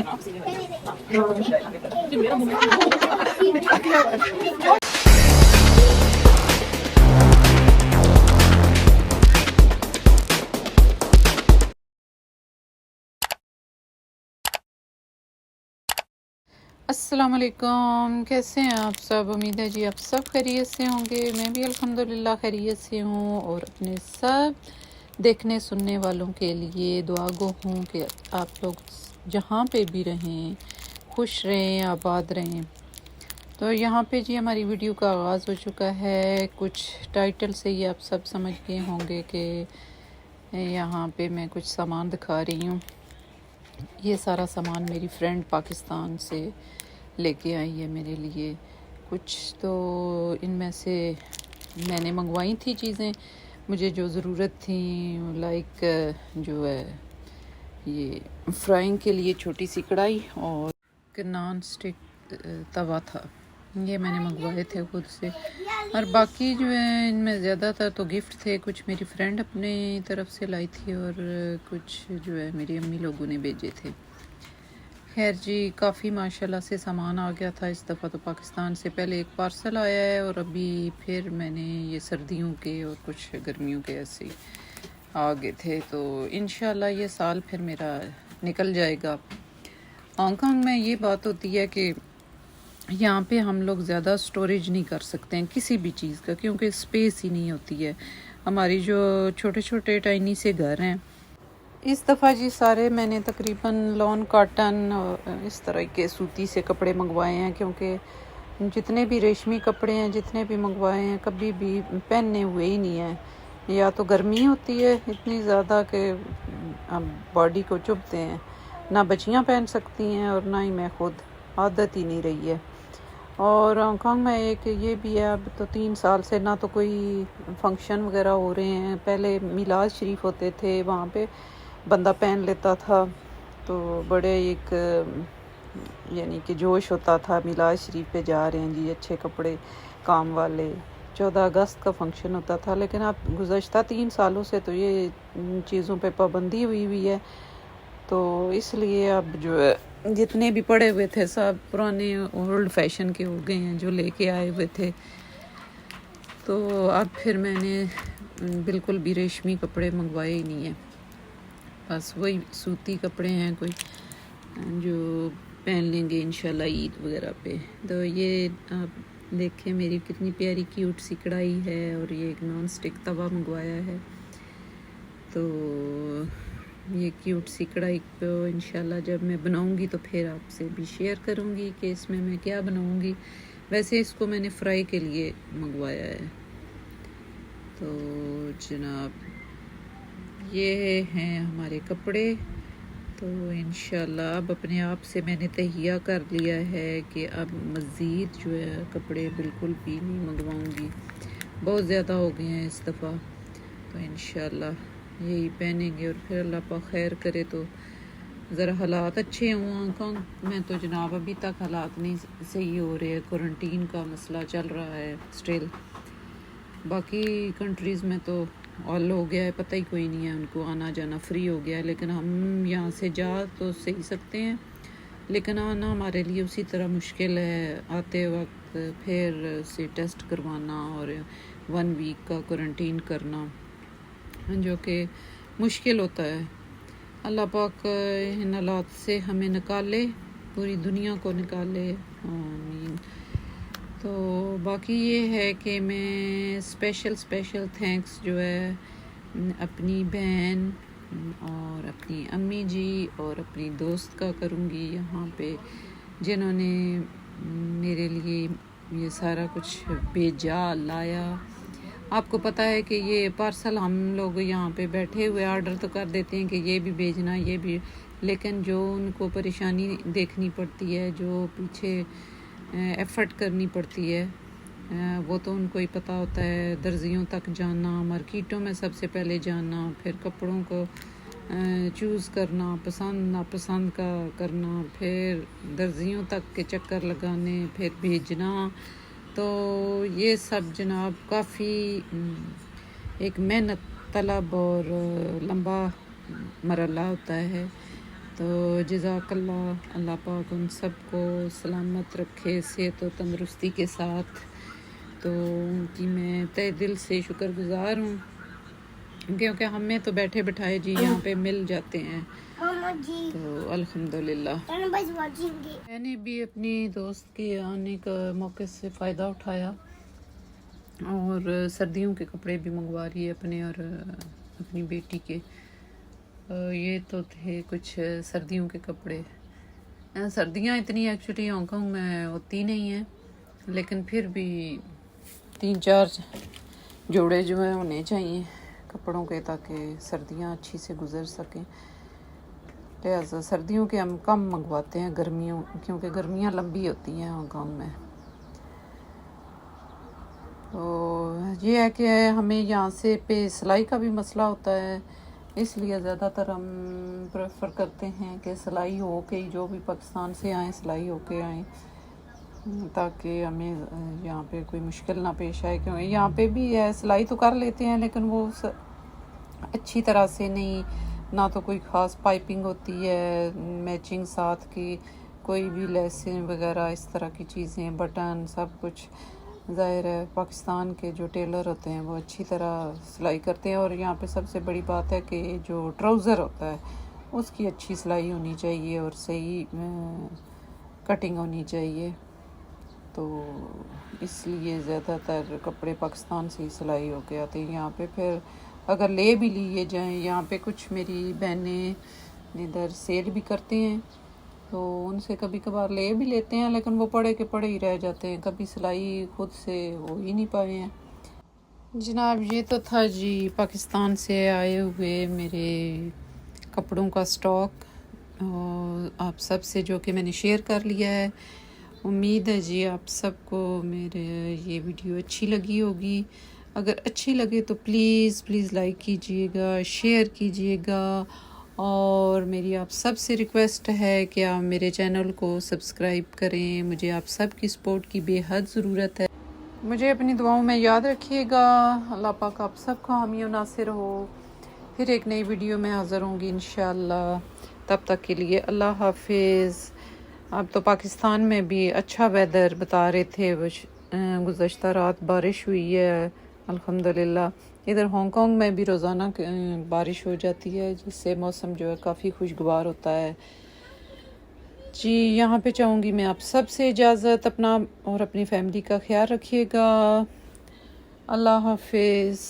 अस्सलाम वालेकुम, कैसे हैं आप सब। उम्मीद है जी आप सब खैरियत से होंगे। मैं भी अल्हम्दुलिल्लाह खैरियत से हूँ और अपने सब देखने सुनने वालों के लिए दुआ गो हूँ कि आप लोग जहाँ पे भी रहें खुश रहें, आबाद रहें। तो यहाँ पे जी हमारी वीडियो का आगाज़ हो चुका है। कुछ टाइटल से ही आप सब समझ गए होंगे कि यहाँ पे मैं कुछ सामान दिखा रही हूँ। ये सारा सामान मेरी फ्रेंड पाकिस्तान से लेके आई है मेरे लिए। कुछ तो इनमें से मैंने मंगवाई थी चीज़ें मुझे जो ज़रूरत थी, लाइक जो है ये फ्राइंग के लिए छोटी सी कढ़ाई और नॉन स्टिक तवा था, ये मैंने मंगवाए थे खुद से। और बाकी जो है इनमें ज़्यादातर तो गिफ्ट थे, कुछ मेरी फ्रेंड अपने तरफ से लाई थी और कुछ जो है मेरी अम्मी लोगों ने भेजे थे। खैर जी, काफ़ी माशाल्लाह से सामान आ गया था इस दफ़ा तो पाकिस्तान से। पहले एक पार्सल आया है और अभी फिर मैंने ये सर्दियों के और कुछ गर्मियों के ऐसे ही आ गए थे। तो इंशाल्लाह ये साल फिर मेरा निकल जाएगा। हांगकांग में ये बात होती है कि यहाँ पे हम लोग ज़्यादा स्टोरेज नहीं कर सकते हैं किसी भी चीज़ का, क्योंकि स्पेस ही नहीं होती है। हमारी जो छोटे छोटे टाइनी से घर हैं, इस दफ़ा जी सारे मैंने तकरीबन लॉन कॉटन और इस तरह के सूती से कपड़े मंगवाए हैं, क्योंकि जितने भी रेशमी कपड़े हैं जितने भी मंगवाए हैं कभी भी पहनने हुए ही नहीं हैं। या तो गर्मी होती है इतनी ज़्यादा कि बॉडी को चुभते हैं, ना बच्चियाँ पहन सकती हैं और ना ही मैं खुद, आदत ही नहीं रही है। और हांगकांग में एक ये भी है, अब तो 3 साल से ना तो कोई फंक्शन वगैरह हो रहे हैं। पहले मिलाद शरीफ होते थे, वहाँ पे बंदा पहन लेता था तो बड़े एक यानी कि जोश होता था, मिलाद शरीफ पे जा रहे हैं जी, अच्छे कपड़े काम वाले। 14 अगस्त का फंक्शन होता था, लेकिन अब गुज़श्ता 3 सालों से तो ये चीज़ों पे पाबंदी हुई है। तो इसलिए अब जो है जितने भी पड़े हुए थे सब पुराने ओल्ड फैशन के हो गए हैं जो लेके आए हुए थे। तो अब फिर मैंने बिल्कुल भी रेशमी कपड़े मंगवाए ही नहीं है, बस वही सूती कपड़े हैं कोई जो पहन लेंगे इंशाल्लाह ईद वगैरह पे। तो ये आप देखें मेरी कितनी प्यारी क्यूट सी कढ़ाई है और ये एक नॉन स्टिक तवा मंगवाया है। तो ये क्यूट सी कढ़ाई को इंशाल्लाह जब मैं बनाऊंगी तो फिर आपसे भी शेयर करूंगी कि इसमें मैं क्या बनाऊंगी। वैसे इसको मैंने फ्राई के लिए मंगवाया है। तो जनाब ये हैं हमारे कपड़े। तो इंशाल्लाह अब अपने आप से मैंने तहिया कर लिया है कि अब मज़ीद जो है कपड़े बिल्कुल भी नहीं मंगवाऊंगी, बहुत ज़्यादा हो गए हैं इस दफ़ा। तो इंशाल्लाह यही पहनेंगे और फिर अल्लाह पाक खैर करे तो ज़रा हालात अच्छे हों हांगकांग में। तो जनाब अभी तक हालात नहीं सही हो रहे हैं, क्वारंटीन का मसला चल रहा है स्टिल। बाकी कंट्रीज़ में तो ऑल हो गया है, पता ही कोई नहीं है, उनको आना जाना फ्री हो गया है। लेकिन हम यहाँ से जा तो सही सकते हैं, लेकिन आना हमारे लिए उसी तरह मुश्किल है। आते वक्त फिर से टेस्ट करवाना और 1 वीक का क्वारंटीन करना जो कि मुश्किल होता है। अल्लाह पाक इन हालात से हमें निकाले, पूरी दुनिया को निकाले, आमीन। तो बाकी ये है कि मैं स्पेशल थैंक्स जो है अपनी बहन और अपनी अम्मी जी और अपनी दोस्त का करूँगी यहाँ पे, जिन्होंने मेरे लिए ये सारा कुछ भेजा लाया। आपको पता है कि ये पार्सल हम लोग यहाँ पे बैठे हुए ऑर्डर तो कर देते हैं कि ये भी भेजना ये भी, लेकिन जो उनको परेशानी देखनी पड़ती है, जो पीछे एफ़र्ट करनी पड़ती है, वो तो उनको ही पता होता है। दर्जियों तक जाना, मार्केटों में सबसे पहले जाना, फिर कपड़ों को चूज़ करना, पसंद नापसंद का करना, फिर दर्जियों तक के चक्कर लगाने, फिर भेजना। तो ये सब जनाब काफ़ी एक मेहनत तलब और लंबा मरला होता है। तो जज़ाकल्लाह, अल्लाह पाक उन सबको सलामत रखे सेहत और तंदरुस्ती के साथ। तो उनकी मैं तहे दिल से शुक्रगुज़ार हूँ, क्योंकि हमें तो बैठे बिठाए जी यहाँ पे मिल जाते हैं, तो अल्हम्दुलिल्लाह। मैंने भी अपनी दोस्त के आने का मौके से फ़ायदा उठाया और सर्दियों के कपड़े भी मंगवा रही है अपने और अपनी बेटी के। ये तो थे कुछ सर्दियों के कपड़े। सर्दियाँ इतनी एक्चुअली हांगकांग में होती नहीं हैं, लेकिन फिर भी 3-4 जोड़े जो हैं होने चाहिए कपड़ों के, ताकि सर्दियाँ अच्छी से गुजर सकें। लिहाजा सर्दियों के हम कम मंगवाते हैं गर्मियों, क्योंकि गर्मियाँ लंबी होती हैं हांगकांग में। तो ये है कि हमें यहाँ से पे सिलाई का भी मसला होता है, इसलिए ज़्यादातर हम प्रेफर करते हैं कि सिलाई हो के, जो भी पाकिस्तान से आए सिलाई हो के आएँ, ताकि हमें यहाँ पे कोई मुश्किल ना पेश आए। क्योंकि यहाँ पे भी है, सिलाई तो कर लेते हैं लेकिन वो अच्छी तरह से नहीं, ना तो कोई ख़ास पाइपिंग होती है मैचिंग साथ की, कोई भी लेसें वगैरह इस तरह की चीज़ें, बटन सब कुछ। ज़ाहिर है पाकिस्तान के जो टेलर होते हैं वो अच्छी तरह सिलाई करते हैं। और यहाँ पे सबसे बड़ी बात है कि जो ट्राउज़र होता है उसकी अच्छी सिलाई होनी चाहिए और सही कटिंग होनी चाहिए। तो इसलिए ज़्यादातर कपड़े पाकिस्तान से ही सिलाई हो के आते हैं यहाँ पे। फिर अगर ले भी लिए जाएं, यहाँ पे कुछ मेरी बहनें इधर सेल भी करते हैं, तो उनसे कभी कभार ले भी लेते हैं, लेकिन वो पड़े के पड़े ही रह जाते हैं, कभी सिलाई खुद से हो ही नहीं पाए हैं। जनाब ये तो था जी पाकिस्तान से आए हुए मेरे कपड़ों का स्टॉक, और आप सब से जो कि मैंने शेयर कर लिया है। उम्मीद है जी आप सबको मेरे ये वीडियो अच्छी लगी होगी। अगर अच्छी लगे तो प्लीज़ लाइक कीजिएगा, शेयर कीजिएगा, और मेरी आप सब से रिक्वेस्ट है कि आप मेरे चैनल को सब्सक्राइब करें। मुझे आप सब की सपोर्ट की बेहद ज़रूरत है। मुझे अपनी दुआओं में याद रखिएगा। अल्लाह पाक आप सब का हामी और नासिर हो। फिर एक नई वीडियो में हाज़िर होंगी इंशाअल्लाह। तब तक के लिए अल्लाह हाफिज़। अब तो पाकिस्तान में भी अच्छा वेदर बता रहे थे, गुज़श्ता रात बारिश हुई है अल्हम्दुलिल्लाह। इधर हांगकांग में भी रोज़ाना बारिश हो जाती है, जिससे मौसम जो है काफ़ी खुशगवार होता है जी। यहाँ पे चाहूँगी मैं आप सब से इजाज़त। अपना और अपनी फैमिली का ख्याल रखिएगा। अल्लाह हाफिज़।